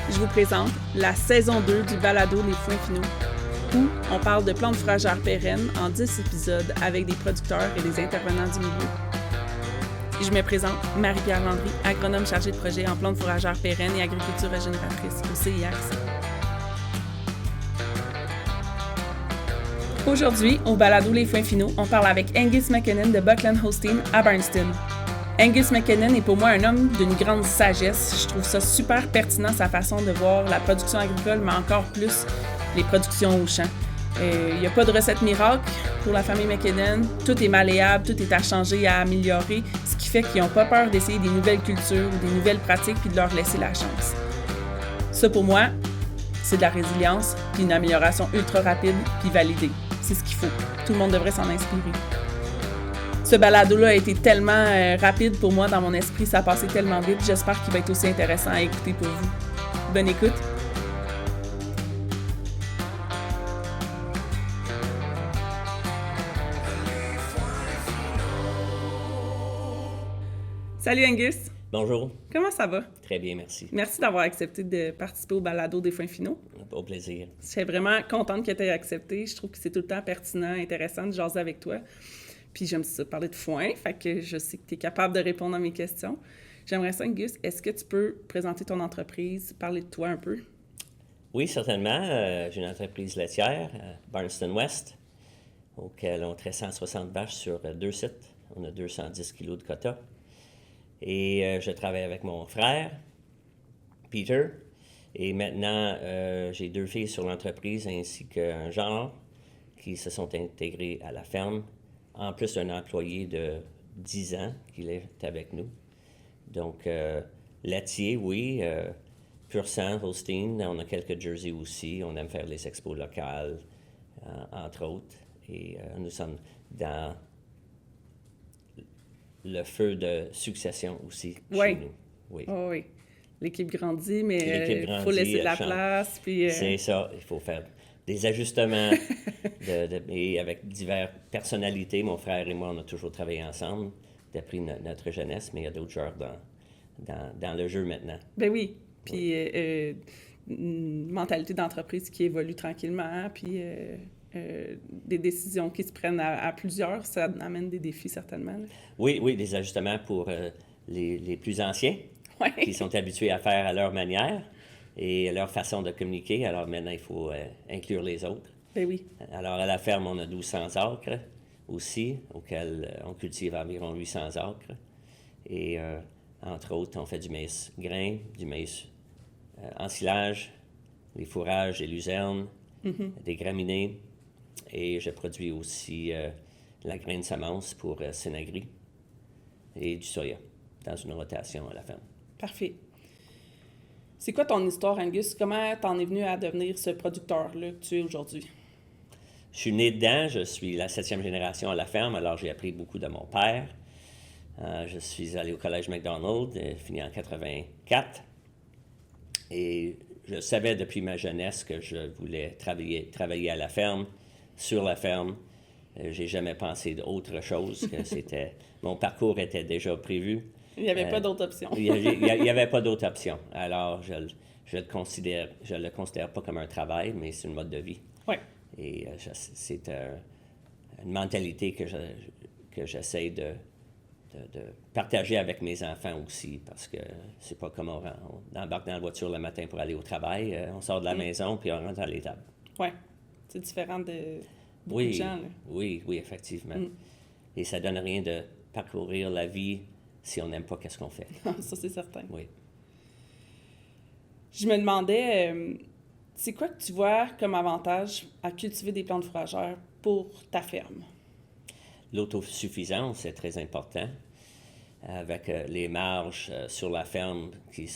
Je vous présente la saison 2 du balado Les Foins Finaux, où on parle de plantes fourragères pérennes en 10 épisodes avec des producteurs et des intervenants du milieu. Je me présente Marie-Pierre Landry, agronome chargée de projet en plantes fourragères pérennes et agriculture régénératrice au CIARC. Aujourd'hui, au balado Les Foins Finaux, on parle avec Angus McKinnon de Buckland Holstein à Barnston. Angus McKinnon est pour moi un homme d'une grande sagesse. Je trouve ça super pertinent, sa façon de voir la production agricole, mais encore plus les productions au champ. Il n'y a pas de recette miracle pour la famille McKinnon. Tout est malléable, tout est à changer, à améliorer, ce qui fait qu'ils n'ont pas peur d'essayer des nouvelles cultures ou des nouvelles pratiques puis de leur laisser la chance. Ça, pour moi, c'est de la résilience puis une amélioration ultra rapide puis validée. C'est ce qu'il faut. Tout le monde devrait s'en inspirer. Ce balado-là a été tellement rapide pour moi dans mon esprit, ça a passé tellement vite. J'espère qu'il va être aussi intéressant à écouter pour vous. Bonne écoute! Salut Angus! Bonjour. Comment ça va? Très bien, merci. Merci d'avoir accepté de participer au balado des Foins Finaux. Au plaisir. Je suis vraiment contente que tu aies accepté. Je trouve que c'est tout le temps pertinent, intéressant de jaser avec toi. Puis j'aime ça parler de foin, fait que je sais que tu es capable de répondre à mes questions. J'aimerais ça, Angus, est-ce que tu peux présenter ton entreprise, parler de toi un peu? Oui, certainement. J'ai une entreprise laitière, Barnston West, auquel on traite 160 vaches sur 2 sites. On a 210 kilos de quota. Et je travaille avec mon frère, Peter. Et maintenant, j'ai 2 filles sur l'entreprise ainsi qu'un genre qui se sont intégrés à la ferme, en plus d'un employé de 10 ans qui est avec nous. Donc, laitier, oui, pur sang, Holstein. On a quelques jerseys aussi. On aime faire les expos locales, entre autres. Et nous sommes dans le feu de succession aussi chez nous. Oui. Oh, oui. L'équipe grandit, mais il faut laisser de la place. Puis, C'est ça, il faut faire des ajustements et avec diverses personnalités. Mon frère et moi, on a toujours travaillé ensemble depuis notre jeunesse, mais il y a d'autres joueurs dans le jeu maintenant. Ben oui, puis une mentalité d'entreprise qui évolue tranquillement, puis des décisions qui se prennent à plusieurs, ça amène des défis certainement. Là. Oui, des ajustements pour les plus anciens, qui sont habitués à faire à leur manière et leur façon de communiquer. Alors maintenant, il faut inclure les autres. Ben oui. Alors à la ferme, on a 1200 acres aussi, auquel on cultive environ 800 acres. Et entre autres, on fait du maïs grain, du maïs ensilage, les fourrages, les luzernes, des graminées. Et je produis aussi la graine de semence pour Sénagri et du soya dans une rotation à la ferme. Parfait. C'est quoi ton histoire, Angus? Comment t'en es venu à devenir ce producteur-là que tu es aujourd'hui? Je suis né dedans, je suis la 7e génération à la ferme, alors j'ai appris beaucoup de mon père. Je suis allé au collège McDonald, fini en 84. Et je savais depuis ma jeunesse que je voulais travailler à la ferme, sur la ferme. J'ai jamais pensé d'autre chose, que mon parcours était déjà prévu. Il n'y avait pas d'autre option. Il n'y avait pas d'autre option. Alors, je le considère pas comme un travail, mais c'est une mode de vie. Oui. Et c'est une mentalité que j'essaie de partager avec mes enfants aussi, parce que c'est pas comme on embarque dans la voiture le matin pour aller au travail. On sort de la maison, puis on rentre à l'étable. Oui. C'est différent de beaucoup de gens. Là. Oui, effectivement. Et ça donne rien de parcourir la vie si on n'aime pas qu'est-ce qu'on fait. Ça, c'est certain. Oui. Je me demandais, c'est quoi que tu vois comme avantage à cultiver des plantes fourragères pour ta ferme? L'autosuffisance est très important. Avec les marges sur la ferme qui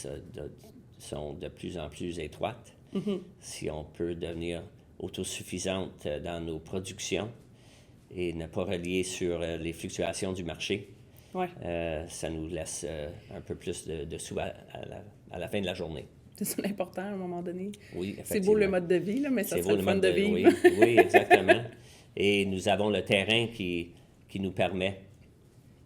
sont de plus en plus étroites. Si on peut devenir autosuffisante dans nos productions et ne pas relier sur les fluctuations du marché, ça nous laisse un peu plus de sous à la fin de la journée. C'est ça l'important à un moment donné. Oui, effectivement. C'est beau le mode de vie, là, mais ça serait le fun de vivre. Oui, exactement. Et nous avons le terrain qui nous permet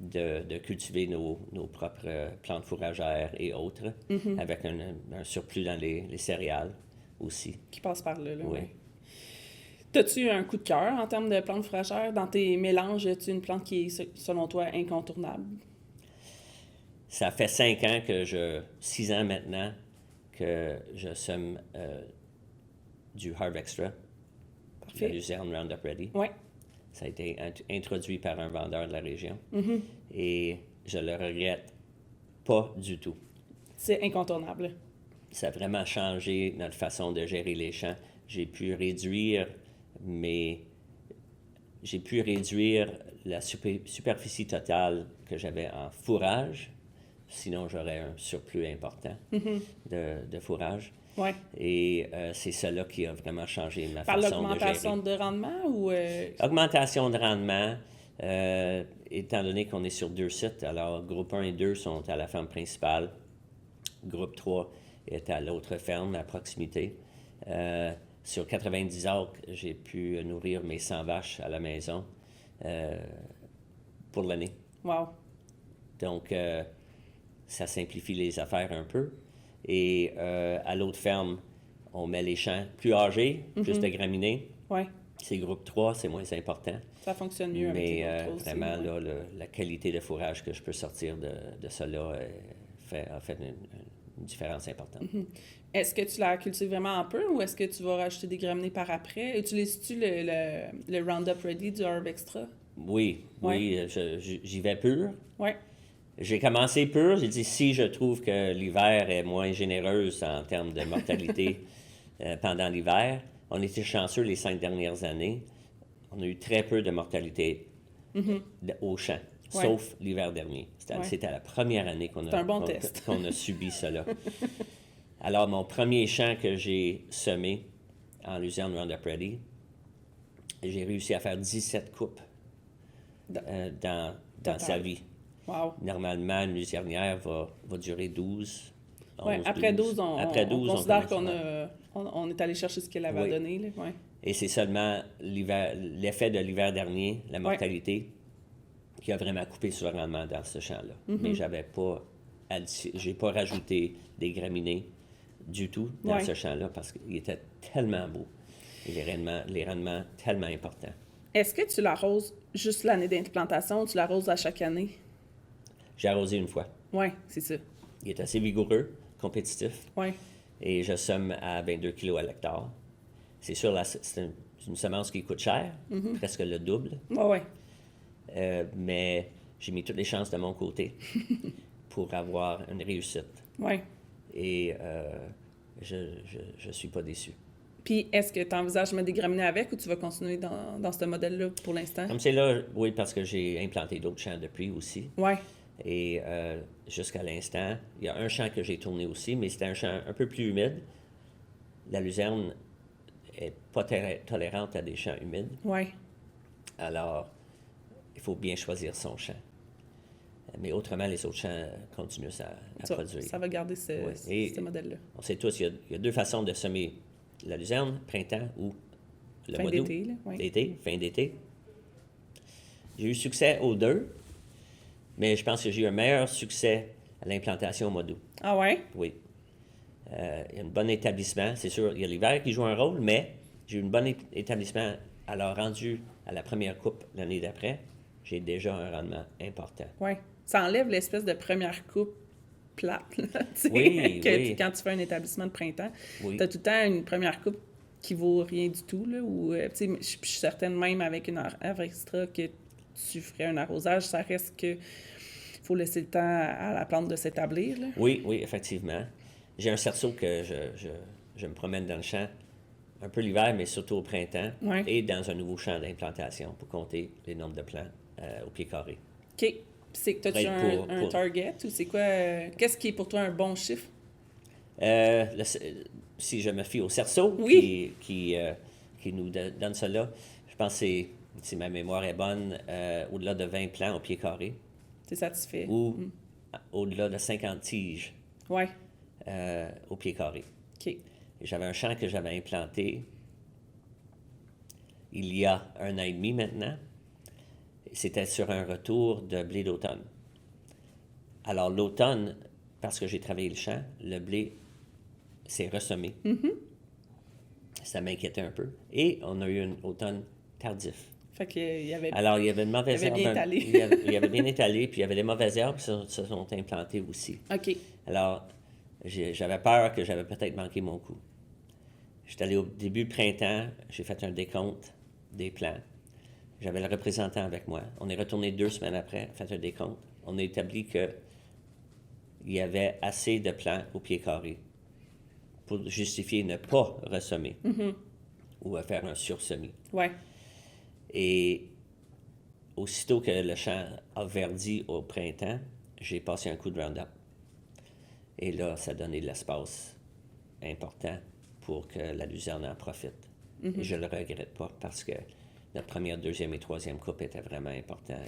de cultiver nos propres plantes fourragères et autres, avec un surplus dans les céréales aussi. Qui passe par là, Oui. ouais. T'as-tu un coup de cœur en termes de plantes fourragères? Dans tes mélanges, as-tu une plante qui est, selon toi, incontournable? Ça fait 6 ans maintenant, que je sème du Harv Extra, Parfait. la luzerne Roundup Ready. Oui. Ça a été introduit par un vendeur de la région. Et je le regrette pas du tout. C'est incontournable. Ça a vraiment changé notre façon de gérer les champs. J'ai pu réduire la superficie totale que j'avais en fourrage. Sinon, j'aurais un surplus important de fourrage. Ouais. Et c'est cela qui a vraiment changé ma Par façon de gérer. l'augmentation de rendement ou... Augmentation de rendement, étant donné qu'on est sur 2 sites. Alors, groupe 1 et 2 sont à la ferme principale. Groupe 3 est à l'autre ferme, à proximité. Sur 90 acres, j'ai pu nourrir mes 100 vaches à la maison pour l'année. Wow. Donc, ça simplifie les affaires un peu. Et à l'autre ferme, on met les champs plus âgés, plus de graminées. Ouais. C'est groupe 3, c'est moins important. Ça fonctionne mieux avec les autres aussi. Vraiment, ouais. là, la qualité de fourrage que je peux sortir de cela a fait une différence importante. Est-ce que tu la cultives vraiment en peu ou est-ce que tu vas rajouter des graminées par après? Utilises-tu le Roundup Ready du Harv Extra? Oui, j'y vais pur. Oui. J'ai commencé pur. J'ai dit, si je trouve que l'hiver est moins généreux en termes de mortalité pendant l'hiver, on était chanceux les 5 dernières années. On a eu très peu de mortalité au champ, sauf l'hiver dernier. C'était la première année qu'on a subi cela. Alors, mon premier champ que j'ai semé en luzerne Roundup Ready, j'ai réussi à faire 17 coupes dans sa vie. Wow. Normalement, une luzernière va durer 12. Oui, après 12, on considère qu'on est allé chercher ce qu'elle avait donné. Là. Ouais. Et c'est seulement l'effet de l'hiver dernier, la mortalité, qui a vraiment coupé sur le rendement dans ce champ-là. Mais j'ai pas rajouté des graminées du tout dans ce champ-là parce qu'il était tellement beau et les rendements tellement importants. Est-ce que tu l'arroses juste l'année d'implantation ou tu l'arroses à chaque année? J'ai arrosé une fois. Oui, c'est ça. Il est assez vigoureux, compétitif. Oui. Et je somme à 22 kg à l'hectare. C'est sûr, c'est une semence qui coûte cher, presque le double. Oui. Mais j'ai mis toutes les chances de mon côté pour avoir une réussite. Oui. Et je suis pas déçu. Puis, est-ce que tu envisages de mettre des graminées avec ou tu vas continuer dans ce modèle-là pour l'instant? Comme c'est là, oui, parce que j'ai implanté d'autres champs depuis aussi. Oui. Et jusqu'à l'instant, il y a un champ que j'ai tourné aussi, mais c'était un champ un peu plus humide. La luzerne n'est pas tolérante à des champs humides. Oui. Alors, il faut bien choisir son champ. Mais autrement, les autres champs continuent à produire. Ça va garder ce modèle-là. On sait tous, il y a 2 façons de semer la luzerne, printemps ou le mois d'août. L'été, fin d'été. J'ai eu succès aux 2, mais je pense que j'ai eu un meilleur succès à l'implantation au mois d'août. Ah ouais? Oui. Il y a un bon établissement. C'est sûr, il y a l'hiver qui joue un rôle, mais j'ai eu un bon établissement. Alors, rendu à la première coupe l'année d'après, j'ai déjà un rendement important. Oui. Ça enlève l'espèce de première coupe plate, là, quand tu fais un établissement de printemps. Oui. Tu as tout le temps une première coupe qui vaut rien du tout, là, ou, je suis certaine même avec une Harv Extra que tu ferais un arrosage, ça reste que faut laisser le temps à la plante de s'établir. Là. Oui, effectivement. J'ai un cerceau que je me promène dans le champ un peu l'hiver, mais surtout au printemps, et dans un nouveau champ d'implantation pour compter les nombres de plants au pied carré. OK. C'est que tu as un target ou c'est quoi? Qu'est-ce qui est pour toi un bon chiffre? Si je me fie au cerceau qui nous donne cela, je pense que si ma mémoire est bonne, au-delà de 20 plants au pied carré. T'es satisfait? Ou au-delà de 50 tiges au pied carré. OK. J'avais un champ que j'avais implanté il y a 1 an et demi maintenant. C'était sur un retour de blé d'automne. Alors, l'automne, parce que j'ai travaillé le champ, le blé s'est ressemé. Ça m'inquiétait un peu. Et on a eu un automne tardif. Fait qu'il y avait... Alors, il y avait de mauvaises herbes. Il avait bien étalé. il y avait bien étalé, puis il y avait des mauvaises herbes qui se sont implantées aussi. OK. Alors, j'avais peur que j'avais peut-être manqué mon coup. J'étais allé au début printemps, j'ai fait un décompte des plants. J'avais le représentant avec moi. On est retourné 2 semaines après, fait un décompte. On a établi qu'il y avait assez de plants au pied carré pour justifier ne pas ressemer ou à faire un sursemis. Ouais. Et aussitôt que le champ a verdi au printemps, j'ai passé un coup de Roundup. Et là, ça donnait de l'espace important pour que la luzerne en profite. Et je ne le regrette pas parce que notre première, deuxième et troisième coupe était vraiment important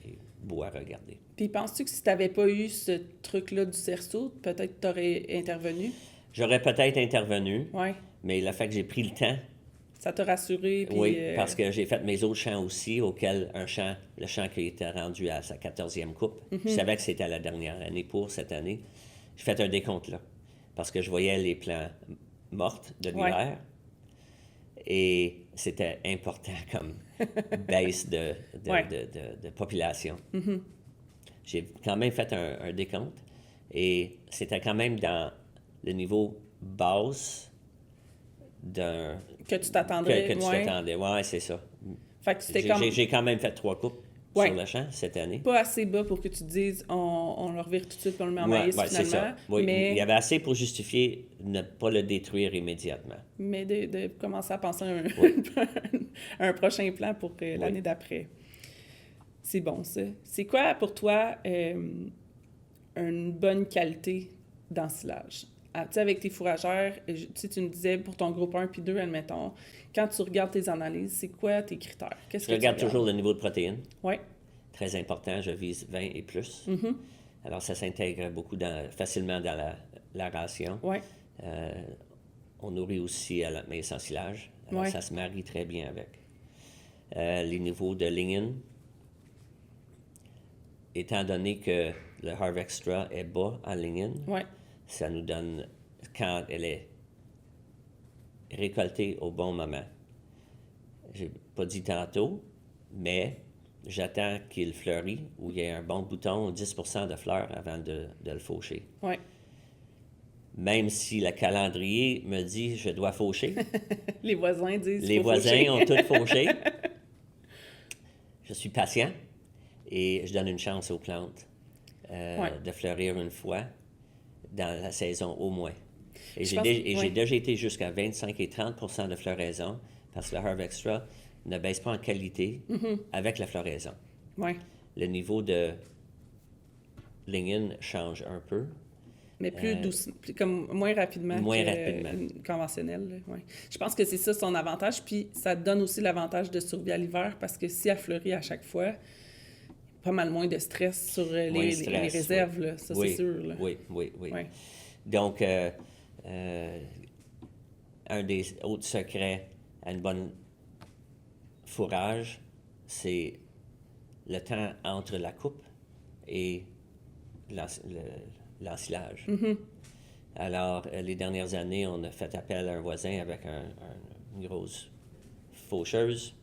et beau à regarder. Puis penses-tu que si tu n'avais pas eu ce truc-là du cerceau, peut-être tu aurais intervenu? J'aurais peut-être intervenu, Oui. mais le fait que j'ai pris le temps, Ça t'a rassuré? Puis, oui, parce que j'ai fait mes autres champs aussi, auxquels le champ qui était rendu à sa 14e coupe, je savais que c'était la dernière année pour cette année. J'ai fait un décompte là, parce que je voyais les plants mortes de l'hiver, et c'était important comme baisse de population. J'ai quand même fait un décompte, et c'était quand même dans le niveau basse d'un... Que tu t'attendrais. Que tu t'attendais, oui, c'est ça. Fait que c'était comme... J'ai quand même fait 3 coupes sur le champ cette année. Pas assez bas pour que tu te dises on le revire tout de suite et on le met en maïs finalement. C'est ça. Oui, mais... Il y avait assez pour justifier ne pas le détruire immédiatement. Mais de commencer à penser à un prochain plan pour l'année d'après. C'est bon, ça. C'est quoi pour toi une bonne qualité d'ensilage? Tu sais, avec tes fourragères, tu me disais pour ton groupe 1 puis 2, admettons, quand tu regardes tes analyses, c'est quoi tes critères? Je regarde toujours le niveau de protéines. Oui. Très important, je vise 20 et plus. Alors, ça s'intègre beaucoup facilement dans la ration. Oui. On nourrit aussi à la maïs ensilage. Alors, ça se marie très bien avec. Les niveaux de lignin, étant donné que le Harvextra est bas en lignin, ça nous donne, quand elle est récoltée au bon moment. J'ai pas dit tantôt, mais j'attends qu'il fleurisse, où il y ait un bon bouton, 10% de fleurs avant de le faucher. Oui. Même si le calendrier me dit je dois faucher. Les voisins disent les voisins ont tous fauché. Je suis patient et je donne une chance aux plantes de fleurir une fois dans la saison au moins. Et j'ai déjà été jusqu'à 25 et 30% de floraison parce que le Harvextra ne baisse pas en qualité avec la floraison. Ouais. Le niveau de lignin change un peu. Mais plus douce, comme moins rapidement conventionnel. Ouais. Je pense que c'est ça son avantage. Puis ça donne aussi l'avantage de survie à l'hiver parce que si elle fleurit à chaque fois, pas mal moins de stress sur les réserves. Là, ça, c'est sûr. Là. Oui. Ouais. Donc, un des autres secrets à une bonne fourrage, c'est le temps entre la coupe et l'ensilage. Alors, les dernières années, on a fait appel à un voisin avec une grosse faucheuse.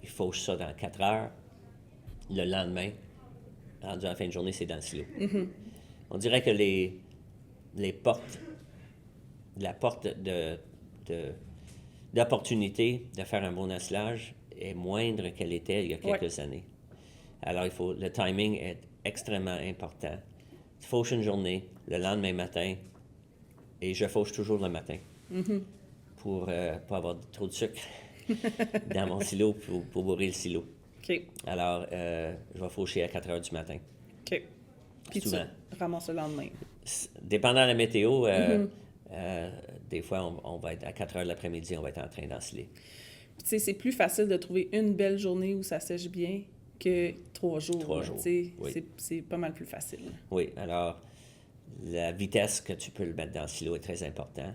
Il fauche ça dans 4 heures. Le lendemain, rendu à la fin de journée, c'est dans le silo. On dirait que la porte d'opportunité de faire un bon ensilage est moindre qu'elle était il y a quelques années. Alors, le timing est extrêmement important. Tu fauches une journée, le lendemain matin, et je fauche toujours le matin pour pas avoir trop de sucre dans mon silo pour bourrer le silo. OK. Alors, je vais faucher à 4 heures du matin. OK. Puis souvent. Tu ramasses le lendemain. Dépendant de la météo, des fois, on va être à 4 heures de l'après-midi, on va être en train d'ensiler. Tu sais, c'est plus facile de trouver une belle journée où ça sèche bien que 3 jours. 3 jours, oui. C'est pas mal plus facile. Oui, alors, la vitesse que tu peux le mettre dans le silo est très importante.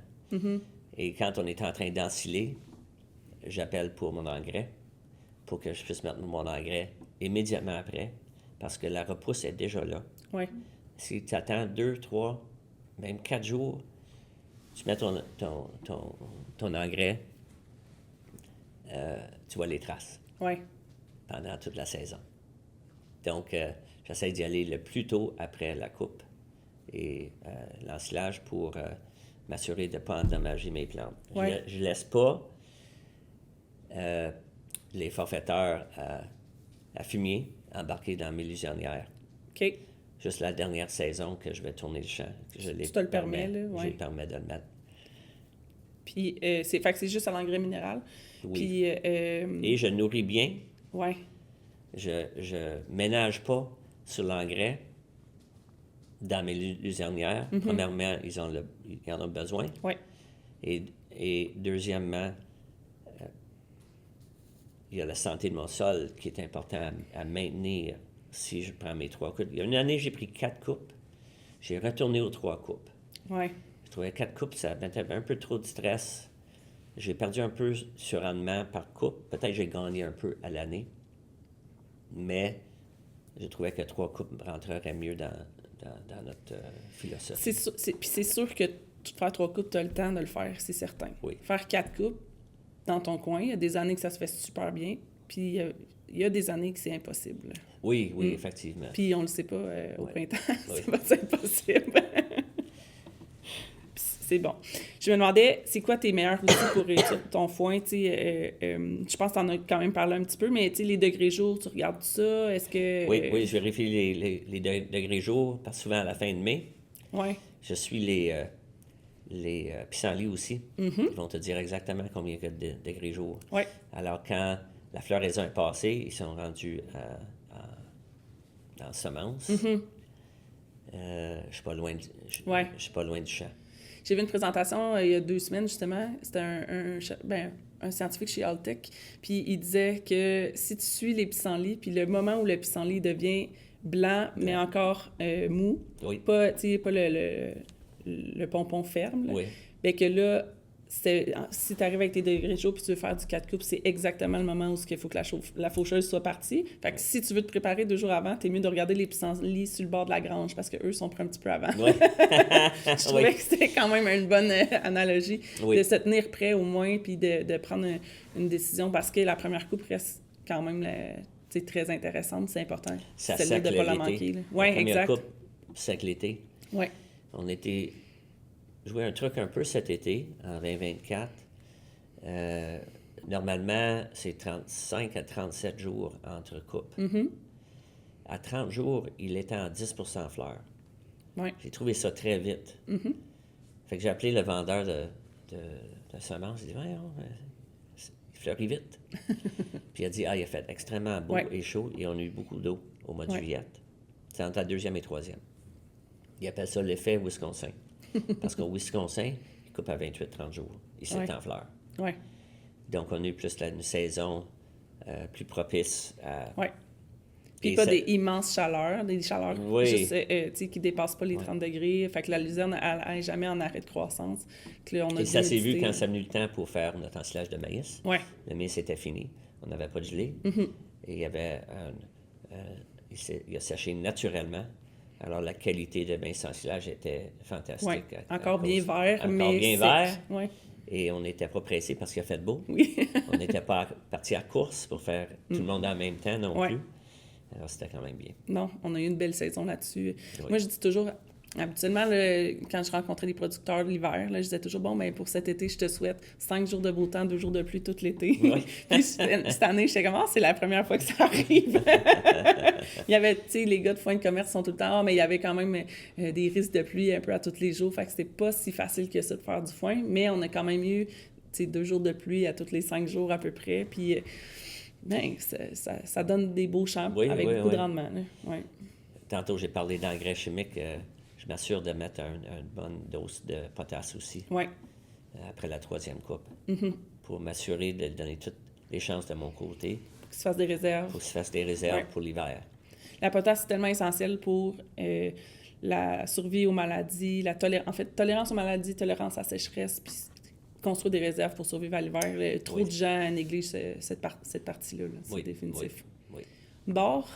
Et quand on est en train d'ensiler, j'appelle pour mon engrais, pour que je puisse mettre mon engrais immédiatement après, parce que la repousse est déjà là. Oui. Si tu attends 2, 3, même 4 jours, tu mets ton engrais, tu vois les traces Oui. pendant toute la saison. Donc, j'essaie d'y aller le plus tôt après la coupe et l'ensilage pour m'assurer de ne pas endommager mes plantes. Ouais. Je ne laisse pas les forfaiteurs à fumier embarquer dans mes luzernières. OK. Juste la dernière saison que je vais tourner le champ. Je tu te le permets, là? Je le permets de le mettre. Puis, fait que c'est juste à l'engrais minéral. Oui. Puis, Et je nourris bien. Oui. Je ménage pas sur l'engrais dans mes luzernières. Premièrement, ils en ont besoin. Oui. Et deuxièmement, il y a la santé de mon sol qui est important à maintenir si je prends mes 3 coupes. Il y a une année, j'ai pris 4 coupes. J'ai retourné aux 3 coupes. Oui. Je trouvais 4 coupes, ça mettait un peu trop de stress. J'ai perdu un peu sur rendement par coupe. Peut-être que j'ai gagné un peu à l'année. Mais je trouvais que 3 coupes rentreraient mieux dans notre philosophie. Puis c'est sûr que faire 3 coupes, tu as le temps de le faire, c'est certain. Oui. Faire 4 coupes dans ton coin, il y a des années que ça se fait super bien, puis il y a des années que c'est impossible. Oui, effectivement. Puis on le sait pas au printemps, Oui. c'est impossible. C'est bon. Je me demandais, c'est quoi tes meilleurs outils pour réussir ton foin? Je pense que tu en as quand même parlé un petit peu, mais les degrés jour, tu regardes ça? Est-ce que... Oui, je vérifie les degrés jour, parce que souvent à la fin de mai, je suis les pissenlits aussi. Ils vont te dire exactement combien il y a de degrés jour. Ouais. Alors, quand la floraison est passée, ils sont rendus en semence. Je suis pas loin du champ. J'ai vu une présentation il y a 2 semaines, justement. C'était un scientifique chez Alltech. Puis il disait que si tu suis les pissenlits, puis le moment où le pissenlit devient blanc, mais encore mou, pas le pompon ferme, là, bien que là, si tu arrives avec tes degrés chauds puis tu veux faire du 4 coupes, c'est exactement le moment où il faut que la faucheuse soit partie. Fait que si tu veux te préparer 2 jours avant, t'es mieux de regarder les pissenlits sur le bord de la grange parce qu'eux sont prêts un petit peu avant. Je trouvais que c'était quand même une bonne analogie de se tenir prêt au moins puis de prendre une décision parce que la première coupe reste quand même très intéressante, c'est important. Ça celle-là de ne pas la manquer. Oui, exact. Coupe, sec l'été. Oui. On était joué un truc un peu cet été, en 2024. Normalement, c'est 35 à 37 jours entre coupes. À 30 jours, il était en 10% fleurs. Ouais. J'ai trouvé ça très vite. Fait que j'ai appelé le vendeur de semences. J'ai dit, il fleurit vite. Puis il a dit, il a fait extrêmement beau et chaud et on a eu beaucoup d'eau au mois de juillet. C'est entre la 2e et 3e. Il appelle ça l'effet Wisconsin. Parce qu'au Wisconsin, il coupe à 28-30 jours. Et c'est en fleurs. Ouais. Donc, on a eu plus une saison plus propice à... Oui. Puis pas des immenses chaleurs, des chaleurs juste, qui ne dépassent pas les 30 degrés. Fait que la luzerne, elle n'est jamais en arrêt de croissance. Que là, on a et ça s'est vu quand ça a venu le temps pour faire notre ensilage de maïs. Ouais. Le maïs était fini. On n'avait pas de gelée. Et il y avait il a séché naturellement. Alors, la qualité de maïs ensilage était fantastique. Ouais. Encore bien vert, encore mais bien sec. vert. Ouais. Et on n'était pas pressé parce qu'il a fait beau. Oui. On n'était pas parti à course pour faire tout le monde en même temps non plus. Alors, c'était quand même bien. Non, on a eu une belle saison là-dessus. Oui. Moi, je dis toujours, habituellement, quand je rencontrais les producteurs l'hiver, je disais toujours, pour cet été, je te souhaite 5 jours de beau temps, 2 jours de pluie tout l'été. Oui. Puis cette année, j'étais comme, c'est la première fois que ça arrive. Il y avait, les gars de foin de commerce sont tout le temps, mais il y avait quand même des risques de pluie un peu à tous les jours. Fait que c'était pas si facile que ça de faire du foin, mais on a quand même eu, 2 jours de pluie à tous les 5 jours à peu près. Puis, ça donne des beaux champs avec beaucoup de rendement. Oui. Tantôt, j'ai parlé d'engrais chimiques. Je m'assure de mettre une bonne dose de potasse aussi après la 3e coupe pour m'assurer de donner toutes les chances de mon côté. Pour qu'il se fasse des réserves. Pour qu'il se fasse des réserves pour l'hiver. La potasse, c'est tellement essentiel pour la survie aux maladies, tolérance aux maladies, tolérance à la sécheresse, puis construire des réserves pour survivre à l'hiver. Trop de gens négligent cette partie-là. C'est définitif. Oui. Bar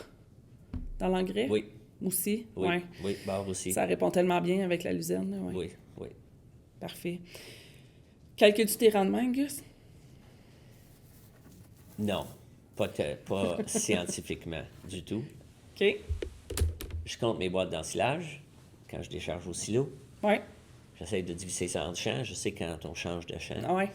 dans l'engrais? Oui. Aussi? Oui, Ouais. oui, bar aussi. Ça répond tellement bien avec la luzerne. Là, ouais. Oui, oui. Parfait. Calcules-tu tes rendements, Angus? Non, pas scientifiquement du tout. OK. Je compte mes boîtes d'ensilage quand je décharge au silo. Ouais. J'essaie de diviser ça en champs. Je sais quand on change de champ. Ouais.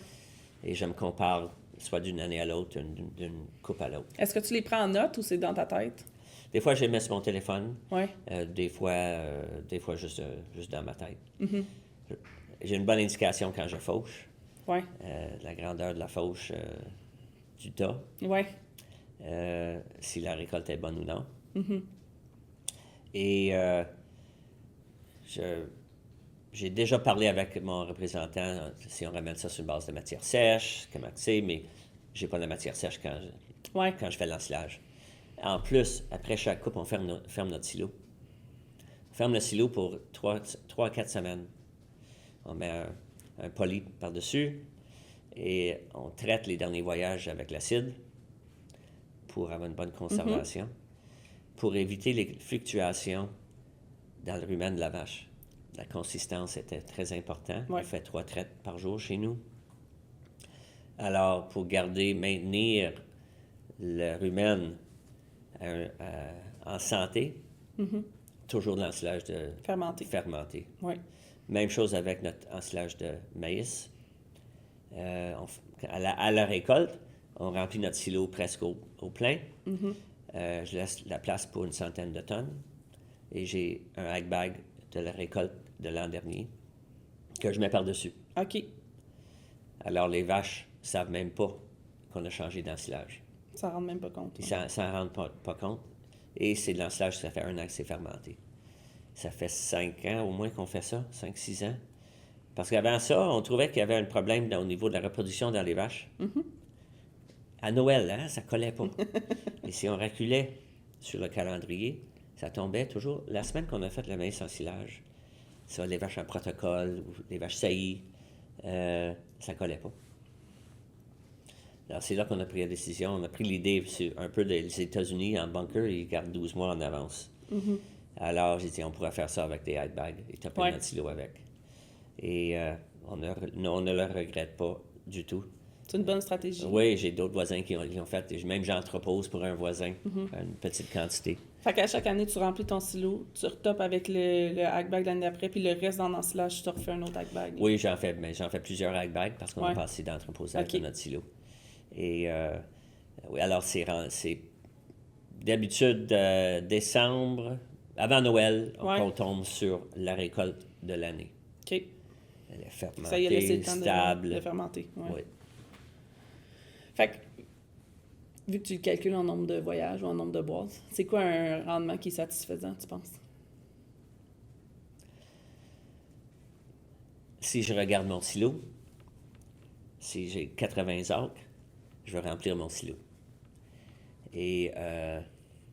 Et je me compare soit d'une année à l'autre, d'une coupe à l'autre. Est-ce que tu les prends en note ou c'est dans ta tête? Des fois, je les mets sur mon téléphone. Ouais. Des fois juste dans ma tête. Mm-hmm. J'ai une bonne indication quand je fauche. Ouais. La grandeur de la fauche du tas. Ouais. Si la récolte est bonne ou non. Mm-hmm. Et j'ai déjà parlé avec mon représentant, si on ramène ça sur une base de matière sèche, comment c'est, mais j'ai pas de matière sèche quand je fais l'ensilage. En plus, après chaque coupe, on ferme notre silo. On ferme le silo pour 3 à 4 semaines. On met un poly par-dessus et on traite les derniers voyages avec l'acide pour avoir une bonne conservation, pour éviter les fluctuations dans le rumen de la vache. La consistance était très importante. Ouais. On fait 3 traites par jour chez nous. Alors, pour maintenir le rumen en santé, toujours de l'ensilage de fermenté. Ouais. Même chose avec notre ensilage de maïs. À la récolte, on remplit notre silo presque au plein. Je laisse la place pour une centaine de tonnes. Et j'ai un hack bag de la récolte de l'an dernier que je mets par-dessus. OK. Alors, les vaches ne savent même pas qu'on a changé d'ensilage. Ça ne rend même pas compte. Ils ne s'en rendent pas compte. Et c'est de l'ensilage, ça fait 1 an que c'est fermenté. Ça fait 5 ans au moins qu'on fait ça, 5-6 ans. Parce qu'avant ça, on trouvait qu'il y avait un problème au niveau de la reproduction dans les vaches. À Noël, ça ne collait pas. Et si on reculait sur le calendrier, ça tombait toujours la semaine qu'on a fait le maïs ensilage. Ça, les vaches en protocole, ou les vaches saillies, ça ne collait pas. Alors, c'est là qu'on a pris la décision. On a pris l'idée un peu des États-Unis en bunker, ils gardent 12 mois en avance. Alors, j'ai dit, on pourrait faire ça avec des hide bags et taper notre silo avec. Et on ne le regrette pas du tout. C'est une bonne stratégie. Oui, j'ai d'autres voisins qui l'ont fait. Même j'entrepose pour un voisin, une petite quantité. Fait qu'à chaque année, tu remplis ton silo, tu retopes avec le hack bag l'année d'après, puis le reste dans l'ensilage, tu te refais un autre hack bag. Oui, j'en fais plusieurs hack bags parce qu'on a passé d'entreposage de notre silo. Et oui, alors c'est d'habitude décembre, avant Noël, on tombe sur la récolte de l'année. OK. Elle est fermentée, ça y a laissé le temps stable. de fermenter. Ouais. Oui. Fait que, vu que tu le calcules en nombre de voyages ou en nombre de boîtes, c'est quoi un rendement qui est satisfaisant, tu penses? Si je regarde mon silo, si j'ai 80 acres, je vais remplir mon silo. Et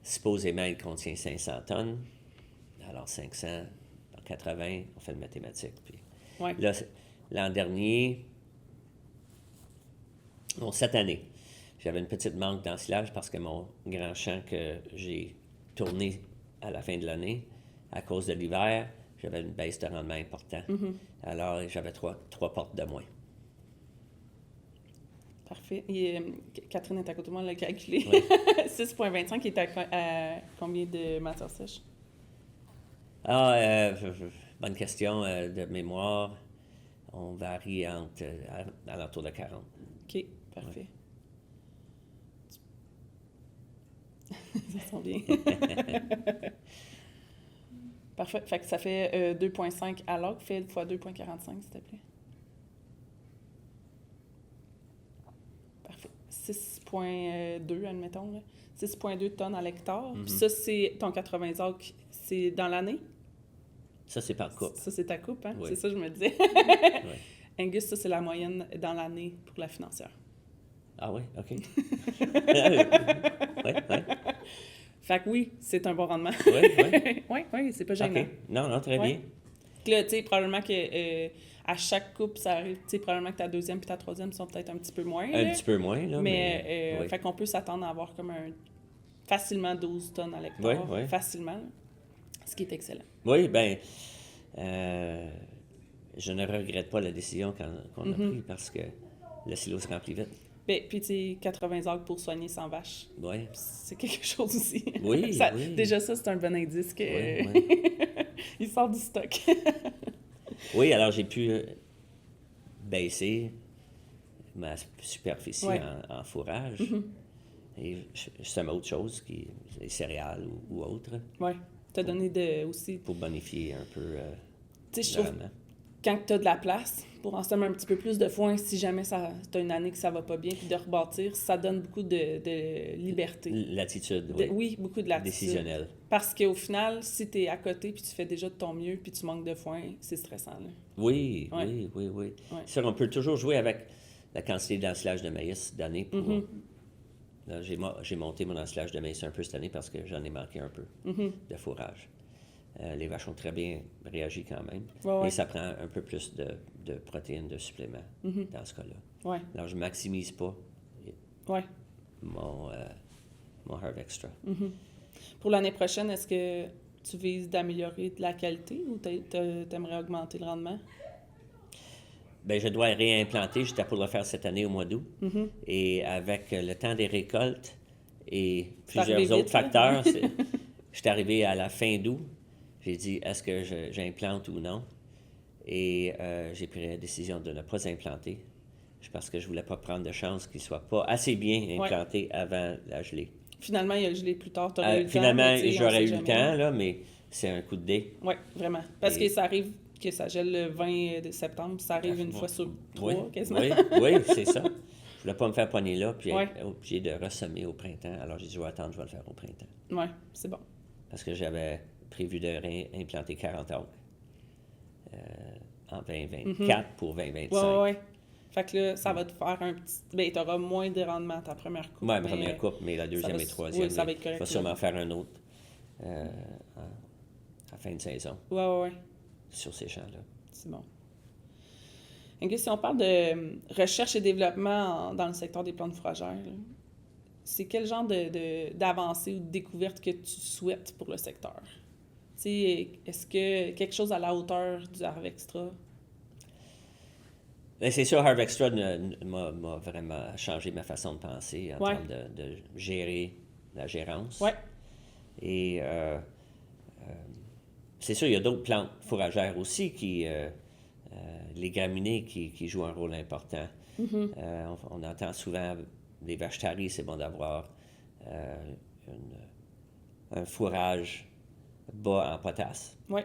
supposément, il contient 500 tonnes. Alors, 500 dans 80, on fait le mathématique. Puis là, l'an dernier, cette année, j'avais une petite manque d'ensilage parce que mon grand champ que j'ai tourné à la fin de l'année, à cause de l'hiver, j'avais une baisse de rendement importante. Alors, j'avais 3 portes de moins. Parfait. Et, Catherine est à côté de moi, elle l'a calculé. 6,25 est à combien de matière sèche? Bonne question de mémoire. On varie à l'entour de 40. OK, parfait. Ça sent bien. Parfait. Fait que ça fait 2,5 à l'acre. Fais fois 2,45, s'il te plaît. Parfait. 6,2, admettons. Là. 6,2 tonnes à l'hectare. Puis ça, c'est ton 80 acres, c'est dans l'année? Ça, c'est par coupe. Ça, c'est ta coupe, hein? Oui. C'est ça, je me disais. Angus, ça, c'est la moyenne dans l'année pour la financière. Ah oui? OK. Oui. Fait que oui, c'est un bon rendement. Oui, c'est pas gênant. OK. Non, très bien. Là, tu sais, probablement que à chaque coupe, ça arrive, tu sais, probablement que ta deuxième puis ta troisième sont peut-être un petit peu moins. Un petit peu moins, là. Mais fait qu'on peut s'attendre à avoir comme un facilement 12 tonnes à l'hectare. Oui, oui. Facilement, là. Ce qui est excellent. Oui, bien, je ne regrette pas la décision qu'on a prise parce que le silo se remplit vite. Puis, tu sais, 80 heures pour soigner 100 vaches. Oui. C'est quelque chose aussi. Oui, oui. Déjà, ça, c'est un bon indice que il sort du stock. Oui, alors j'ai pu baisser ma superficie en fourrage. Et je sème autre chose, les céréales ou autre. Oui. T'as donné aussi... Pour bonifier un peu tu sais, je trouve, quand tu as de la place pour en semer un petit peu plus de foin, si jamais tu as une année que ça va pas bien, puis de rebâtir, ça donne beaucoup de liberté. L'attitude, oui. Oui, beaucoup de latitude. Décisionnelle. Parce qu'au final, si tu es à côté puis tu fais déjà de ton mieux puis tu manques de foin, c'est stressant. Là. Oui, Ouais. oui. Ouais. Ça, on peut toujours jouer avec la quantité d'ensilage de maïs d'année pour... Là, j'ai monté mon ensilage de maïs un peu cette année parce que j'en ai manqué un peu de fourrage. Les vaches ont très bien réagi quand même. Ouais. Et ça prend un peu plus de protéines, de suppléments dans ce cas-là. Ouais. Alors, je ne maximise pas mon Harv Extra. Pour l'année prochaine, est-ce que tu vises d'améliorer de la qualité ou tu aimerais augmenter le rendement? Bien, je dois réimplanter. J'étais pour le faire cette année au mois d'août. Et avec le temps des récoltes et plusieurs autres facteurs, j'étais arrivé à la fin d'août. J'ai dit, est-ce que j'implante ou non? Et j'ai pris la décision de ne pas implanter parce que je ne voulais pas prendre de chance qu'il ne soit pas assez bien implanté avant la gelée. Finalement, il a gelé plus tard. Finalement, j'aurais eu le temps, là, mais c'est un coup de dé. Oui, vraiment. Parce que ça arrive que ça gèle le 20 de septembre, ça arrive une fois sur 3, quasiment. Oui, c'est ça. Je ne voulais pas me faire pogner là, puis être obligé de ressemer au printemps. Alors, j'ai dit, je vais attendre, je vais le faire au printemps. Oui, c'est bon. Parce que j'avais prévu de réimplanter 40 acres en 2024 pour 2025. Oui. Fait que là, ça va te faire un petit... Bien, tu auras moins de rendement à ta première coupe. Oui, ma première coupe, mais la deuxième et troisième, ça va être correct. Je vais sûrement faire un autre à fin de saison. Oui. Sur ces champs-là. C'est bon. Angus, si on parle de recherche et développement dans le secteur des plantes fourragères, c'est quel genre d'avancée ou de découverte que tu souhaites pour le secteur? Tu sais, est-ce que quelque chose à la hauteur du Harv Extra? Bien, c'est sûr, Harv Extra m'a vraiment changé ma façon de penser en termes de gérer la gérance. Oui. Et c'est sûr, il y a d'autres plantes fourragères aussi, les graminées qui jouent un rôle important. On entend souvent les vaches taries, c'est bon d'avoir un fourrage bas en potasse. Oui.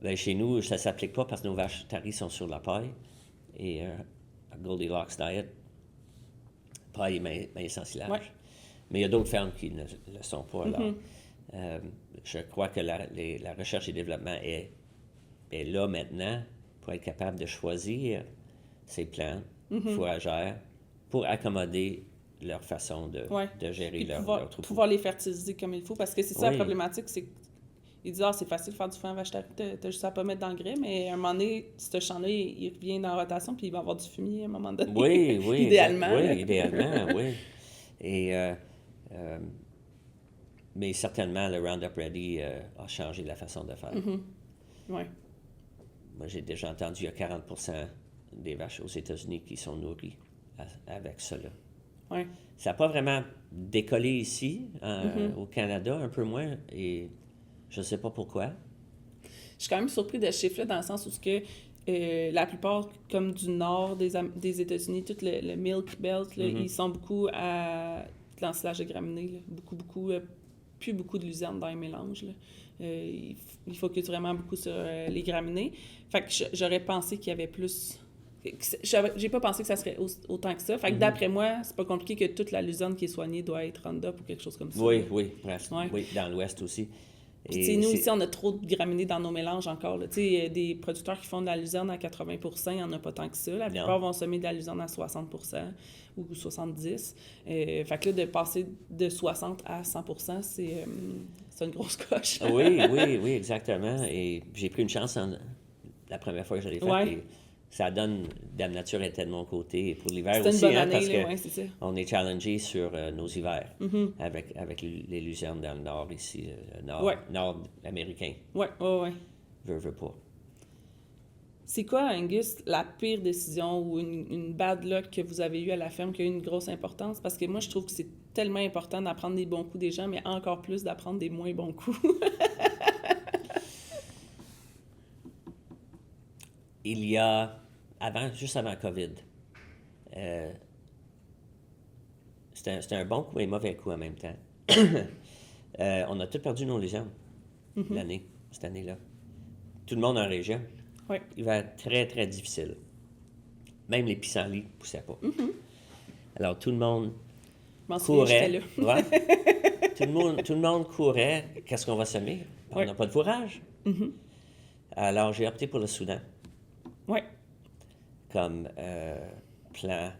Bien, chez nous, ça ne s'applique pas parce que nos vaches taries sont sur la paille. Et Goldilocks Diet, paille et maïs en silage. Ouais. Mais il y a d'autres fermes qui ne le sont pas. Alors, je crois que la recherche et développement est là maintenant pour être capable de choisir ces plantes fourragères pour accommoder leur façon de gérer leur troupeau. Pouvoir les fertiliser comme il faut, parce que c'est ça la problématique, c'est qu'ils disent « c'est facile de faire du foin à vache tarie, t'as juste à pas mettre dans le grès », mais à un moment donné, ce champ-là, il revient dans la rotation, puis il va avoir du fumier à un moment donné. Oui, idéalement. Oui, idéalement, oui. Et, mais certainement, le Roundup Ready a changé la façon de faire. Oui. Moi, j'ai déjà entendu, il y a 40% des vaches aux États-Unis qui sont nourries avec cela. Oui. Ça n'a pas vraiment décollé ici, au Canada, un peu moins, et je ne sais pas pourquoi. Je suis quand même surpris de ce chiffre-là, dans le sens où la plupart, comme du nord des États-Unis, tout le Milk Belt, là, ils sont beaucoup à l'ensilage de graminées. Là. Beaucoup, plus beaucoup de luzerne dans les mélanges. Là. Il focus vraiment beaucoup sur les graminées. Fait que j'aurais pensé qu'il y avait plus... J'ai pas pensé que ça serait autant que ça. Fait que d'après moi, c'est pas compliqué que toute la luzerne qui est soignée doit être Roundup ou quelque chose comme ça. Oui, presque. Ouais. Oui, dans l'Ouest aussi. Puis, nous, ici, on a trop de graminées dans nos mélanges encore. Des producteurs qui font de la luzerne à 80%, il n'y en a pas tant que ça. La plupart vont semer de la luzerne à 60% ou 70%. Fait que là, de passer de 60 à 100%, c'est une grosse coche. Oui, exactement. Et j'ai pris une chance la première fois que je l'ai fait. ça donne Dame Nature était de mon côté. Et pour l'hiver C'était une aussi, bonne année, parce là, ouais, c'est ça. qu'on est challengé sur nos hivers avec les luzernes dans le nord ici, le nord américain. Ouais. Veux pas. C'est quoi, Angus, la pire décision ou une bad luck que vous avez eue à la ferme qui a eu une grosse importance? Parce que moi, je trouve que c'est tellement important d'apprendre des bons coups des gens, mais encore plus d'apprendre des moins bons coups. Il y a, juste avant COVID, c'était un bon coup et un mauvais coup en même temps. On a tous perdu nos légendes cette année-là. Tout le monde en région. Oui. Il va être très, très difficile. Même les pissenlits ne poussaient pas. Alors, tout le monde courait. Ouais. Tout le monde courait. Qu'est-ce qu'on va semer? On n'a pas de fourrage. Alors, j'ai opté pour le Soudan. Oui. Comme plan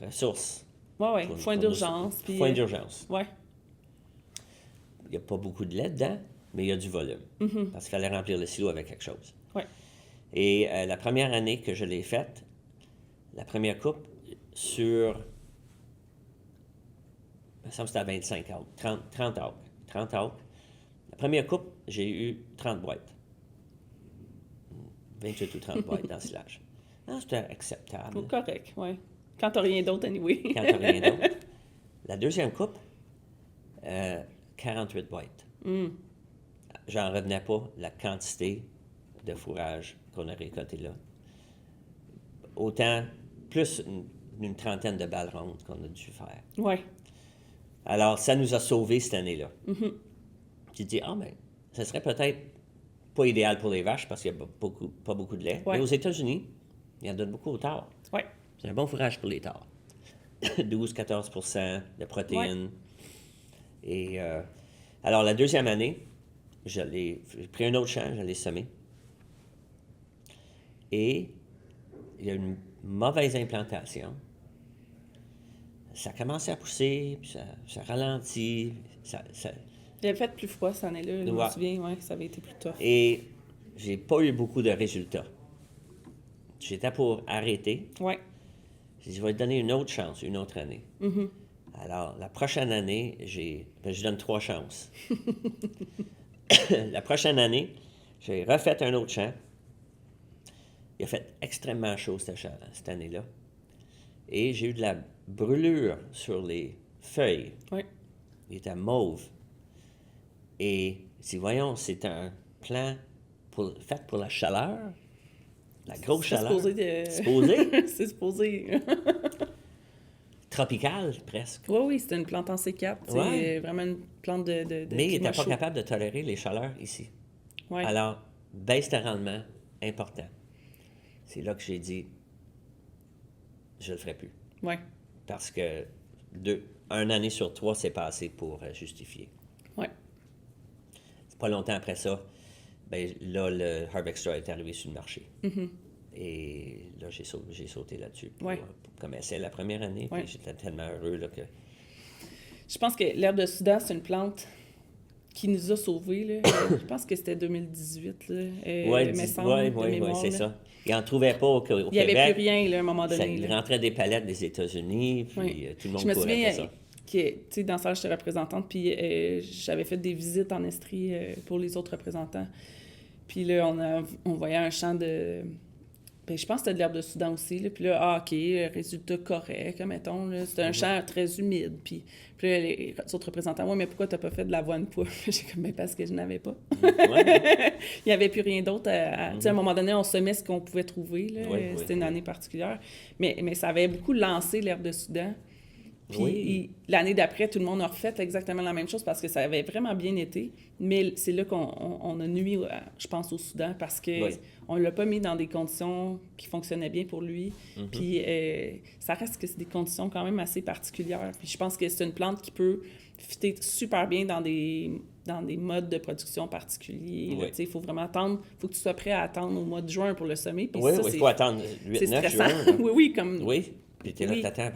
ressources. Oui. Foin d'urgence. Foin d'urgence. Oui. Il n'y a pas beaucoup de lait dedans, mais il y a du volume. Parce qu'il fallait remplir le silo avec quelque chose. Oui. Et la première année que je l'ai faite, la première coupe sur... Il me semble que c'était à 25 acres, 30 acres. 30 acres. La première coupe, j'ai eu 30 boîtes. 28 ou 30 boîtes dans le silage. Non, c'était acceptable. Oh, correct, oui. Quand t'as rien d'autre, anyway. Quand t'as rien d'autre. La deuxième coupe, 48 boîtes. J'en revenais pas la quantité de fourrage qu'on a récolté là. Autant, plus une trentaine de balles rondes qu'on a dû faire. Oui. Alors, ça nous a sauvés cette année-là. J'ai dit, ben, ça serait peut-être pas idéal pour les vaches parce qu'il n'y a pas beaucoup de lait. Ouais. Mais aux États-Unis, ils en donnent beaucoup aux tares. Oui. C'est un bon fourrage pour les tares. 12-14% de protéines. Et alors, la deuxième année, j'ai pris un autre champ, je l'ai semé. Et il y a une mauvaise implantation. Ça a commencé à pousser, puis ça ralentit. Il avait fait plus froid cette année-là, je me souviens, ça avait été plus tough. Et j'ai pas eu beaucoup de résultats. J'étais pour arrêter. Oui. J'ai dit, je vais te donner une autre chance, une autre année. Alors, la prochaine année, je donne 3 chances. La prochaine année, j'ai refait un autre champ. Il a fait extrêmement chaud cette année-là. Et j'ai eu de la brûlure sur les feuilles. Oui. Il était mauve. Et si voyons, c'est un plan fait pour la chaleur, la grosse chaleur. C'est supposé. Tropicale, presque. Oui, c'était une plante en C4. C'est vraiment une plante de mais il n'était pas chaud. capable de tolérer les chaleurs ici. Ouais. Alors, baisse de rendement, important. C'est là que j'ai dit, je ne le ferai plus. Oui. Parce que 1 année sur 3, c'est pas assez pour justifier. Oui. Pas longtemps après ça, ben là, le Herb Extra est arrivé sur le marché. Et là, j'ai sauté là-dessus pour commencer la première année. Puis j'étais tellement heureux là, que... Je pense que l'herbe de Soudan, c'est une plante qui nous a sauvés. Là. Je pense que c'était 2018. Oui, c'est ça. Ils n'en trouvaient pas au Québec. Il n'y avait plus rien là, à un moment donné. Il rentrait des palettes des États-Unis, puis tout le monde courait pour ça. Que, dans ça, j'étais représentante, puis j'avais fait des visites en Estrie pour les autres représentants. Puis là, on voyait un champ de... Ben, je pense que c'était de l'herbe de Soudan aussi. Là. Puis là, OK, résultat correct, mettons. Là. C'était un champ très humide. Puis là, les autres représentants, mais pourquoi tu n'as pas fait de l'avoine poivre? J'ai comme, mais parce que je n'avais pas. Il n'y avait plus rien d'autre. À un moment donné, on semait ce qu'on pouvait trouver. Là. C'était une année particulière. Mais ça avait beaucoup lancé l'herbe de Soudan. Puis l'année d'après, tout le monde a refait exactement la même chose parce que ça avait vraiment bien été. Mais c'est là qu'on a nui, je pense, au Soudan parce qu'on ne l'a pas mis dans des conditions qui fonctionnaient bien pour lui. Puis ça reste que c'est des conditions quand même assez particulières. Puis je pense que c'est une plante qui peut fitter super bien dans des modes de production particuliers. Il faut vraiment attendre. Il faut que tu sois prêt à attendre au mois de juin pour le semer. Puis il faut attendre 8-9 juin. Oui. Puis t'es là, t'attends,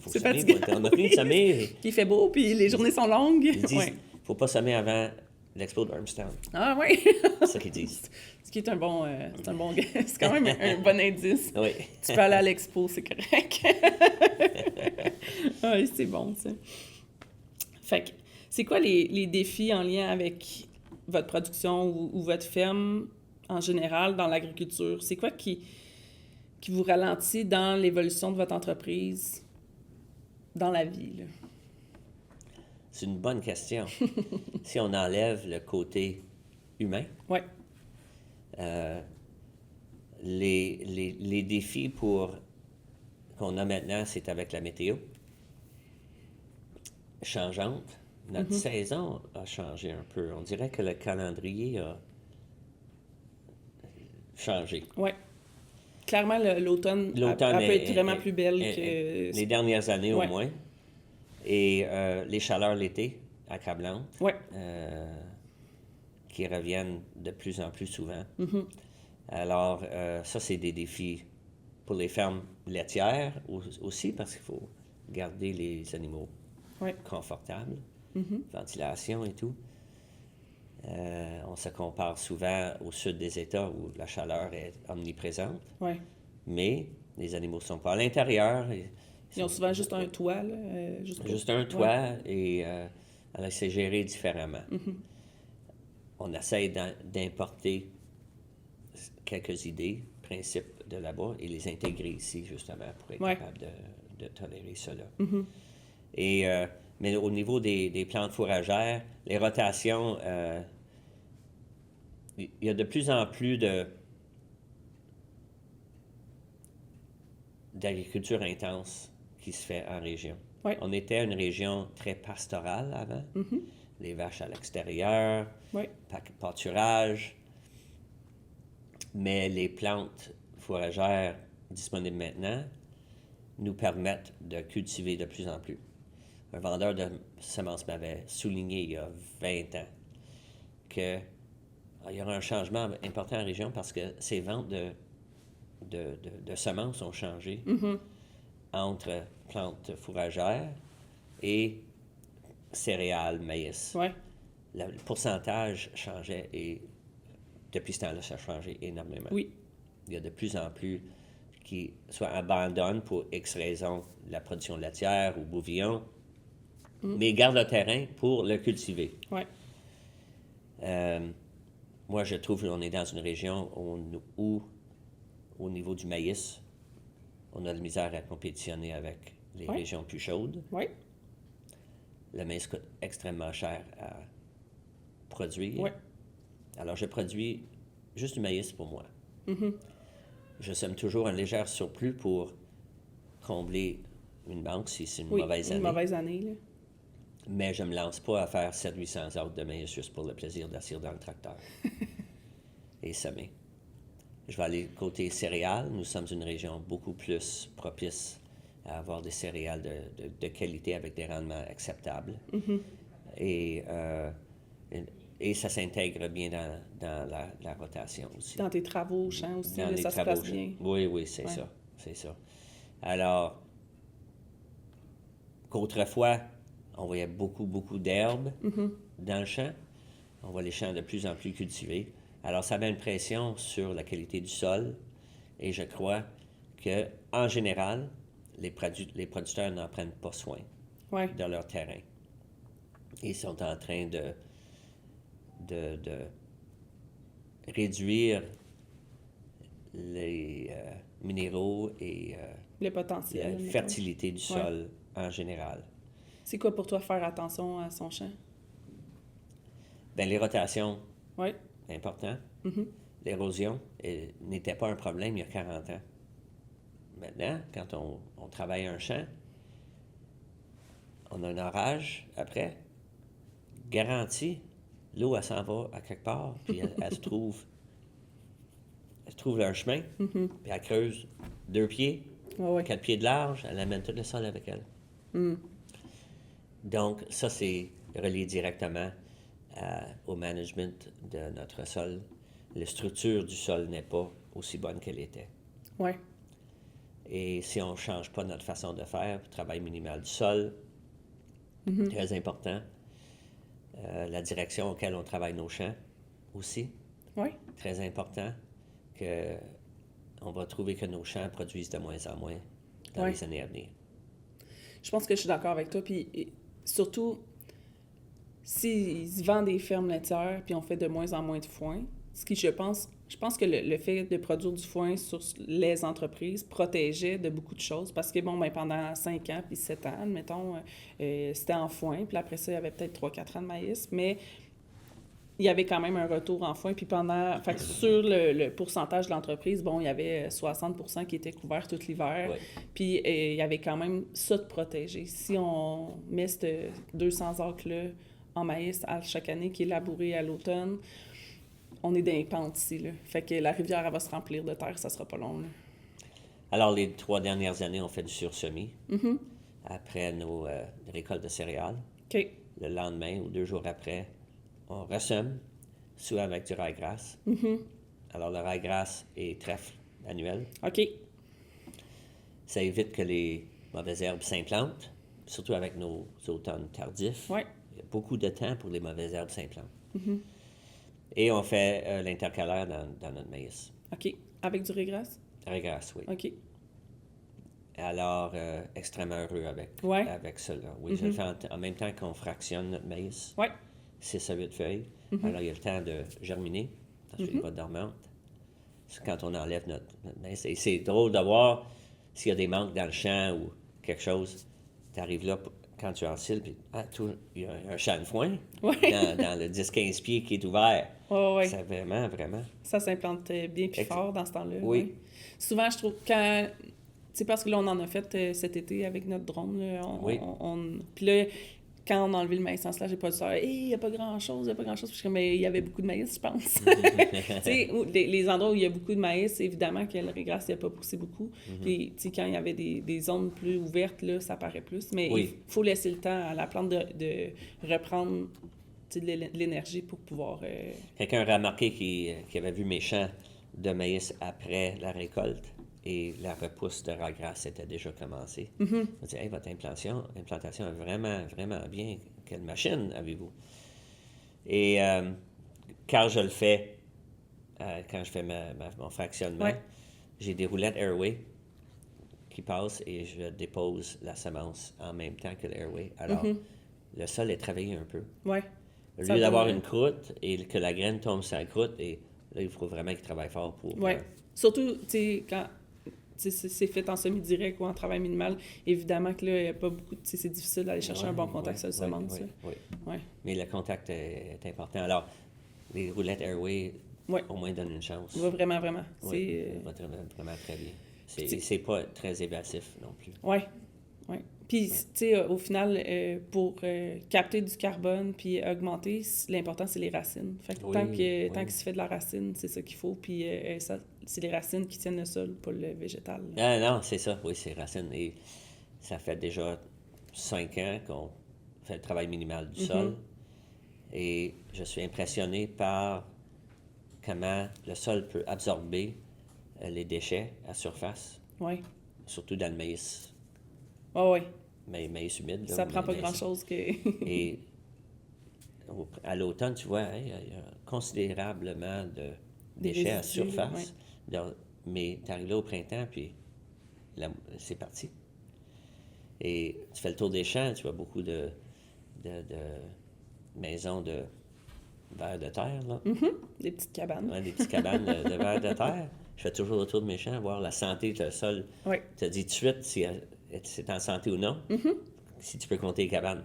c'est fatigant. On a fini de semer. Puis il fait beau, puis les journées sont longues. Ils disent, faut pas semer avant L'Expo de Barnstown. Ah oui! C'est ça qu'ils disent. Ce qui est un bon... c'est quand même un bon indice. Oui. Tu peux aller à l'expo, c'est correct. Oui, c'est bon, ça. Fait que, c'est quoi les défis en lien avec votre production ou votre ferme en général dans l'agriculture? C'est quoi qui vous ralentit dans l'évolution de votre entreprise dans la vie, là? C'est une bonne question. Si on enlève le côté humain, Oui. Les défis qu'on a maintenant, c'est avec la météo changeante. Notre saison a changé un peu. On dirait que le calendrier a changé. Oui. Clairement, l'automne peut être vraiment plus belle que... Les dernières années, Ouais. au moins. Et les chaleurs l'été, accablantes, Oui. qui reviennent de plus en plus souvent. Alors, ça, c'est des défis pour les fermes laitières aussi, parce qu'il faut garder les animaux confortables, ventilation et tout. On se compare souvent au sud des États où la chaleur est omniprésente, mais les animaux ne sont pas à l'intérieur. Ils ont souvent juste un toit, là. Juste un toit, et alors c'est géré différemment. On essaie d'importer quelques idées, principes de là-bas, et les intégrer ici, justement, pour être capable de tolérer cela. Et, mais au niveau des plantes fourragères, les rotations, il y a de plus en plus d'agriculture intense qui se fait en région. On était une région très pastorale avant. Les vaches à l'extérieur, pâturage. Mais les plantes fourragères disponibles maintenant nous permettent de cultiver de plus en plus. Un vendeur de semences m'avait souligné il y a 20 ans qu'il y aura un changement important en région parce que ces ventes de semences ont changé entre plantes fourragères et céréales, maïs. Le pourcentage changeait et depuis ce temps-là, ça a changé énormément. Oui. Il y a de plus en plus qui soit abandonnent pour X raisons la production laitière ou bouvillon, mais gardent le terrain pour le cultiver. Moi, je trouve qu'on est dans une région où, au niveau du maïs, on a de la misère à compétitionner avec les régions plus chaudes. Le maïs coûte extrêmement cher à produire. Alors, je produis juste du maïs pour moi. Je sème toujours un léger surplus pour combler une banque si c'est une mauvaise année. Une mauvaise année, là. Mais je ne me lance pas à faire 700-800 acres de maïs juste pour le plaisir d'assurer dans le tracteur et semer. Je vais aller côté céréales. Nous sommes une région beaucoup plus propice à avoir des céréales de qualité avec des rendements acceptables. Et ça s'intègre bien dans la rotation aussi. Dans tes travaux au champ aussi, dans là, les ça se travaux passe bien. Oui, c'est ça. C'est ça. Alors, qu'autrefois, on voyait beaucoup d'herbes dans le champ. On voit les champs de plus en plus cultivés. Alors, ça met une pression sur la qualité du sol. Et je crois que, en général, les producteurs n'en prennent pas soin de leur terrain. Ils sont en train de réduire les minéraux et le potentiel, la fertilité du sol en général. C'est quoi pour toi faire attention à son champ? Bien, les rotations, important. L'érosion n'était pas un problème il y a 40 ans. Maintenant, quand on travaille un champ, on a un orage après, garanti, l'eau, elle s'en va à quelque part, puis elle se trouve un chemin, puis elle creuse 2 pieds, 4 pieds de large, elle amène tout le sol avec elle. Donc, ça, c'est relié directement au management de notre sol. La structure du sol n'est pas aussi bonne qu'elle était. Et si on ne change pas notre façon de faire, travail minimal du sol, très important. la direction auquel on travaille nos champs aussi. Oui. Très important qu'on va trouver que nos champs produisent de moins en moins dans les années à venir. Je pense que je suis d'accord avec toi. Puis surtout, s'ils vendent des fermes laitières puis on fait de moins en moins de foin, ce qui, je pense que le fait de produire du foin sur les entreprises protégeait de beaucoup de choses. Parce que, bon, ben, pendant 5 ans puis 7 ans, admettons, c'était en foin. Puis après ça, il y avait peut-être 3-4 ans de maïs. Mais il y avait quand même un retour en foin. Puis fait que sur le pourcentage de l'entreprise, bon, il y avait 60% qui était couvert tout l'hiver. Ouais. Puis il y avait quand même ça de protéger. Si on met ce 200 acres-là en maïs à chaque année, qui est labouré à l'automne, on est dans les pentes ici, là. Fait que la rivière, elle va se remplir de terre, ça sera pas long, là. Alors, les 3 dernières années, on fait du sursemis. Après nos récoltes de céréales. OK. Le lendemain ou 2 jours après, on ressème, souvent avec du ryegrass. Alors, le ryegrass est trèfle annuel. OK. Ça évite que les mauvaises herbes s'implantent, surtout avec nos automnes tardifs. Ouais. Il y a beaucoup de temps pour les mauvaises herbes s'implantent. Et on fait l'intercalaire dans notre maïs. OK. Avec du ryegrass? Ryegrass, oui. OK. Alors, extrêmement heureux avec cela. Oui, je le fais en même temps qu'on fractionne notre maïs. Ouais. 6 à 8 feuilles. Alors, il y a le temps de germiner parce qu'il va dormante. C'est quand on enlève notre maïs. Et c'est drôle de voir s'il y a des manques dans le champ ou quelque chose. Tu arrives là quand tu ensiles, puis il y a un champ de foin dans le 10-15 pieds qui est ouvert. Ouais. C'est vraiment. Ça s'implante bien puis fort dans ce temps-là. Oui. Ouais. Souvent, je trouve quand... C'est parce que là, on en a fait cet été avec notre drone. Là, puis là, quand on a enlevé le maïs en slash, j'ai pas dit ça. Il n'y a pas grand-chose. Puis mais il y avait beaucoup de maïs, je pense. Tu sais, les endroits où il y a beaucoup de maïs, évidemment que le ryegrass, il n'a pas poussé beaucoup. Puis, tu sais, quand il y avait des zones plus ouvertes, là, ça paraît plus. Mais il faut laisser le temps à la plante de reprendre de l'énergie pour pouvoir... Quelqu'un a remarqué qui avait vu mes champs de maïs après la récolte. Et la repousse de ryegrass était déjà commencée. On dit, hey, votre implantation est vraiment, vraiment bien. Quelle machine avez-vous? Et quand je le fais, quand je fais mon fractionnement, j'ai des roulettes Airway qui passent et je dépose la semence en même temps que l'Airway. Alors, le sol est travaillé un peu. Ouais. Au lieu d'avoir une croûte et que la graine tombe sur la croûte, et là, il faut vraiment qu'il travaille fort pour... Oui. Surtout, tu sais, quand... c'est fait en semi-direct ou en travail minimal. Évidemment que là, il n'y a pas beaucoup c'est difficile d'aller chercher un bon contact sur le semence. Oui. Mais le contact est important. Alors, les roulettes Airway, au moins, donnent une chance. Va vraiment. Oui, va vraiment très bien. C'est pas très évasif non plus. Oui. Puis, tu sais, au final, pour capter du carbone puis augmenter, l'important, c'est les racines. Fait que tant qu'il se fait de la racine, c'est ça qu'il faut. Puis, c'est les racines qui tiennent le sol, pas le végétal. Ah non, c'est ça. Oui, c'est les racines. Et ça fait déjà 5 ans qu'on fait le travail minimal du sol. Et je suis impressionné par comment le sol peut absorber les déchets à surface. Oui. Surtout dans le maïs. Oui. Maïs humide. Là, ça prend pas grand-chose que... Et à l'automne, tu vois, il y a considérablement de déchets à surface. Mais tu arrives là au printemps, puis c'est parti. Et tu fais le tour des champs, tu vois beaucoup de maisons de vers de terre. Là. Des petites cabanes. Ouais, des petites cabanes de vers de terre. Je fais toujours le tour de mes champs, voir la santé de le sol. Oui. Tu te dis tout de suite si c'est en santé ou non, si tu peux compter les cabanes.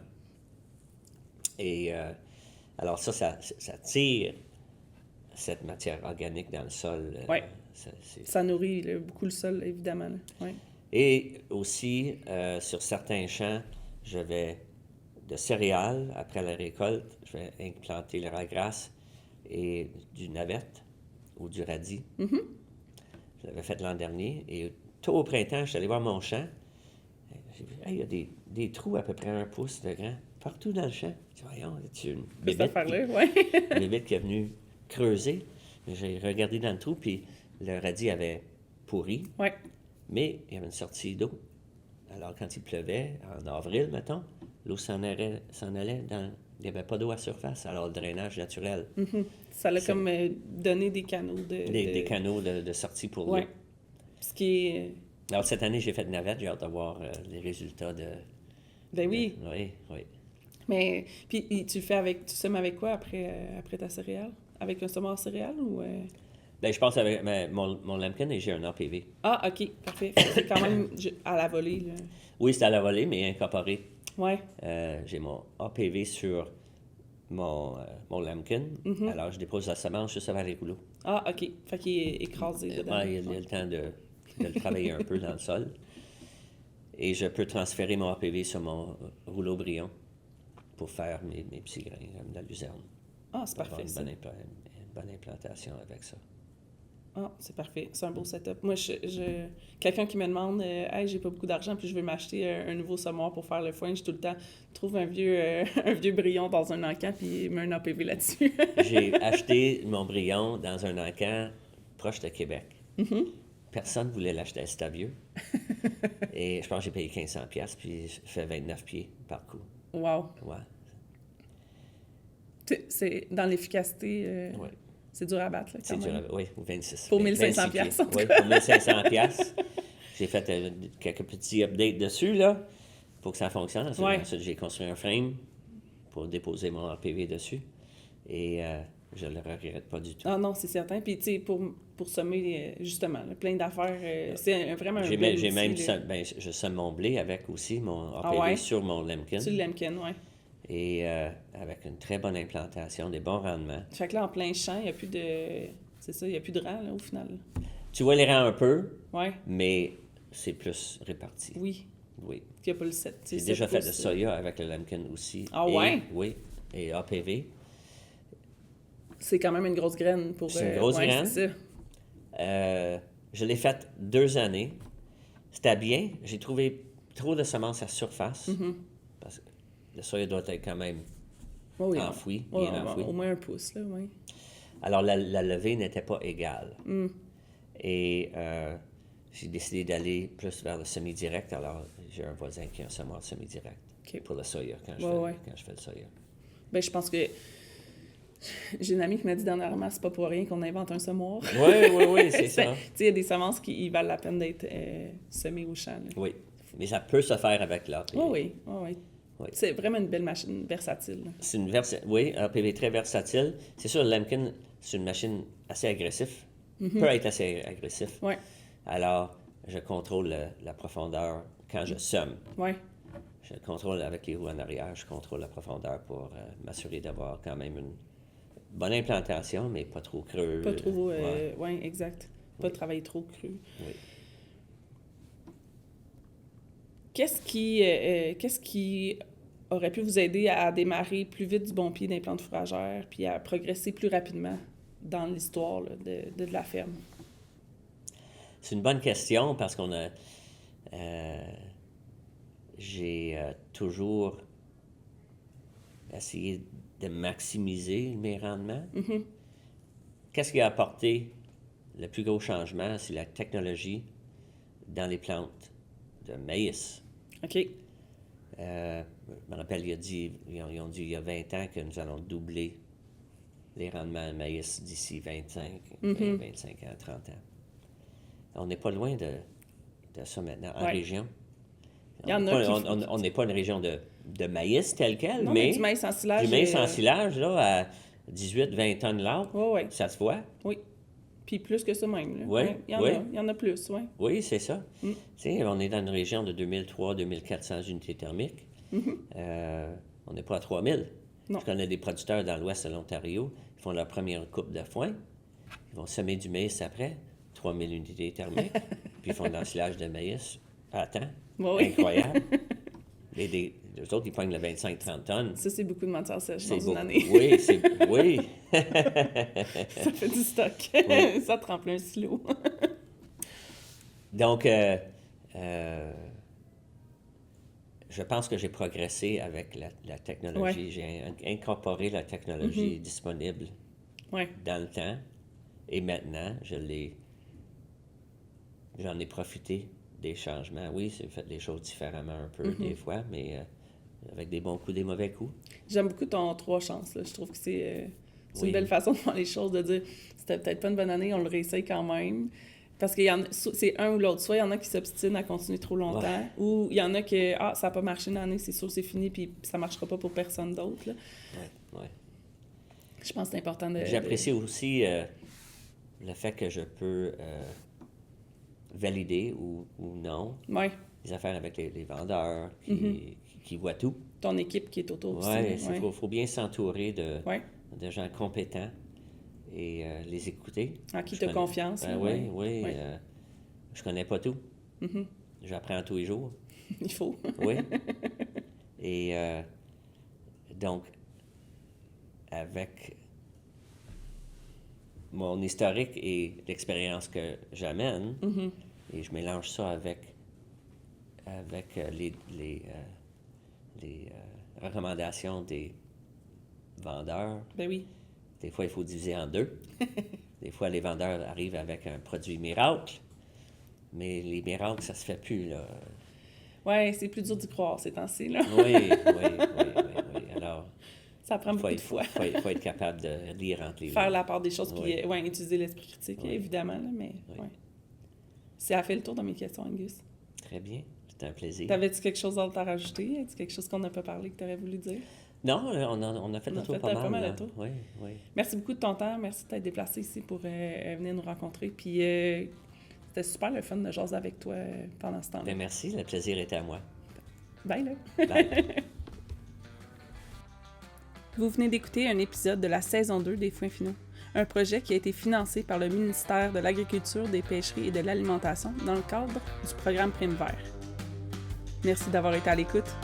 Et alors ça tire cette matière organique dans le sol. Oui. Ça nourrit beaucoup le sol, évidemment. Oui. Et aussi, sur certains champs, je vais de céréales, après la récolte, je vais implanter le ryegrass et du navette ou du radis. Je l'avais fait l'an dernier. Et tôt au printemps, je suis allé voir mon champ. J'ai vu, il y a des trous à peu près 1 pouce de grand, partout dans le champ. Je dis, voyons, c'est une bébête qui est venue creuser. J'ai regardé dans le trou, puis le radis avait pourri. Oui. Mais il y avait une sortie d'eau. Alors, quand il pleuvait, en avril, mettons, l'eau s'en allait Il n'y avait pas d'eau à surface, alors le drainage naturel. Ça l'a comme donné des canaux Des canaux de sortie pour l'eau. Ouais. Ce qui est... Alors, cette année, j'ai fait de navette. J'ai hâte de voir les résultats de... Ben oui. Oui. Mais, puis tu semes avec quoi après ta céréale? Avec un semoir céréales ou... Ben, je pense avec mon Lemken et j'ai un APV. Ah, OK, parfait. C'est quand même à la volée, là. Oui, c'est à la volée, mais incorporé. Ouais. J'ai mon APV sur mon Lemken. Alors, je dépose la semence juste avant les rouleaux. Ah, OK. Fait qu'il est écrasé dedans. Ouais, il y a le temps de le travailler un peu dans le sol. Et je peux transférer mon APV sur mon rouleau Brion pour faire mes petits grains comme de la luzerne. Ah, c'est parfait, ça. Une bonne implantation avec ça. Ah, c'est parfait. C'est un beau setup. Moi, quelqu'un qui me demande hey, j'ai pas beaucoup d'argent puis je veux m'acheter un nouveau semoir pour faire le foin, j'ai tout le temps trouve un vieux Brion dans un encan puis mets un APV là-dessus. J'ai acheté mon Brion dans un encan proche de Québec. Personne ne voulait l'acheter, c'était vieux. Et je pense que j'ai payé 1500$, puis je fais 29 pieds par coup. Wow. Ouais. C'est dans l'efficacité, Ouais. c'est dur à battre, là, quand même. Oui, ou 26. Pour 1500$. Oui, pour 1500$. J'ai fait quelques petits updates dessus, là, pour que ça fonctionne. Ensuite, j'ai construit un frame pour déposer mon APV dessus. Et je ne le regrette pas du tout. Ah non, c'est certain. Puis, tu sais, pour semer, justement, là, plein d'affaires, c'est vraiment un bel outil. J'ai même je sème mon blé avec aussi mon APV sur mon Lemken. Sur le Lemken, oui. Et avec une très bonne implantation, des bons rendements. Fait que là, en plein champ, il n'y a plus de... C'est ça, il n'y a plus de rang, là, au final. Tu vois les rangs un peu, ouais. Mais c'est plus réparti. Oui. Oui. Il n'y a pas le 7. J'ai déjà fait de soya avec le Lemken aussi. Ah ouais? Oui, et APV. C'est quand même une grosse graine pour... C'est une grosse graine. C'est ça. Je l'ai faite 2 années. C'était bien. J'ai trouvé trop de semences à surface. Parce que le soya doit être quand même enfoui, bien enfoui. Au moins 1 pouce, là, oui. Alors, la levée n'était pas égale. Et j'ai décidé d'aller plus vers le semi-direct. Alors, j'ai un voisin qui a un semoir semi-direct pour le soya, quand je fais le soya. Bien, je pense que j'ai une amie qui m'a dit dernièrement, c'est pas pour rien qu'on invente un semoir. Oui, c'est ça. Tu sais, il y a des semences qui valent la peine d'être semées au champ. Là. Oui, mais ça peut se faire avec l'APV. Oui. C'est vraiment une belle machine versatile. C'est oui, APV très versatile. C'est sûr, le Lemken, c'est une machine assez agressive. Peut être assez agressif. Oui. Alors, je contrôle la profondeur quand je sème. Oui. Je contrôle avec les roues en arrière, je contrôle la profondeur pour m'assurer d'avoir quand même une bonne implantation, mais pas trop creux. Pas trop, oui, exact. Pas travailler trop cru. Oui. Qu'est-ce qui aurait pu vous aider à démarrer plus vite du bon pied d'un plan de fourragère puis à progresser plus rapidement dans l'histoire là, de la ferme? C'est une bonne question parce qu'on a... j'ai toujours essayé de maximiser mes rendements. Qu'est-ce qui a apporté le plus gros changement? C'est la technologie dans les plantes de maïs. OK. Je me rappelle, ils ont dit il y a 20 ans que nous allons doubler les rendements de maïs d'ici 25 ans, 30 ans. On n'est pas loin de ça maintenant, en région. On n'est pas une région de maïs tel quel, non, mais du maïs en silage. Du maïs en silage, là, à 18-20 tonnes l'âtre, ça se voit. Oui. Puis plus que ça même. Là. Oui, il y en a plus, oui. Oui, c'est ça. Tu sais, on est dans une région de 2300-2400 unités thermiques. On n'est pas à 3000. Non. Je connais des producteurs dans l'ouest de l'Ontario, ils font leur première coupe de foin, ils vont semer du maïs après, 3000 unités thermiques, puis ils font de l'ensilage de maïs à temps. Incroyable. Les autres, ils pognent le 25-30 tonnes. Ça, c'est beaucoup de matière sèche dans une année. Oui. Ça fait du stock. Ça te remplit un silo. Donc, je pense que j'ai progressé avec la technologie. J'ai incorporé la technologie disponible dans le temps. Et maintenant, j'en ai profité des changements. Oui, j'ai fait des choses différemment un peu des fois, mais avec des bons coups, des mauvais coups. J'aime beaucoup ton 3 chances. Là. Je trouve que c'est Oui. une belle façon de voir les choses, de dire c'était peut-être pas une bonne année, on le réessaye quand même. Parce qu'il y en a, c'est un ou l'autre. Soit il y en a qui s'obstinent à continuer trop longtemps, ou il y en a que ça n'a pas marché une année, c'est sûr, c'est fini, puis ça ne marchera pas pour personne d'autre. Là. Oui. Je pense que c'est important de... J'apprécie aussi le fait que je peux valider ou non les affaires avec les vendeurs qui voient tout. Ton équipe qui est autour aussi. Il faut bien s'entourer de gens compétents et les écouter. En qui tu as confiance. Oui. Je connais pas tout. J'apprends tous les jours. Il faut. Oui. Et donc, avec mon historique et l'expérience que j'amène, et je mélange ça avec les recommandations des vendeurs. Ben oui. Des fois, il faut diviser en deux. Des fois, les vendeurs arrivent avec un produit miracle, mais les miracles, ça se fait plus, là. Oui, c'est plus dur d'y croire ces temps-ci, là. Oui. Alors, ça prend beaucoup de foi. Il faut être capable de lire entre les lignes. Faire la part des choses, puis utiliser l'esprit critique, évidemment, là, mais Ça a fait le tour de mes questions, Angus. Très bien, c'était un plaisir. T'avais-tu quelque chose d'autre à rajouter? As-tu quelque chose qu'on n'a pas parlé que tu aurais voulu dire? Non, on a fait le tour pas mal. Oui. Merci beaucoup de ton temps. Merci de t'être déplacé ici pour venir nous rencontrer. Puis c'était super le fun de jaser avec toi pendant ce temps-là. Bien, merci. Le plaisir était à moi. Bye, là. Bye. Vous venez d'écouter un épisode de la saison 2 des Foins Finaux, un projet qui a été financé par le ministère de l'Agriculture, des Pêcheries et de l'Alimentation dans le cadre du programme Prime Vert. Merci d'avoir été à l'écoute.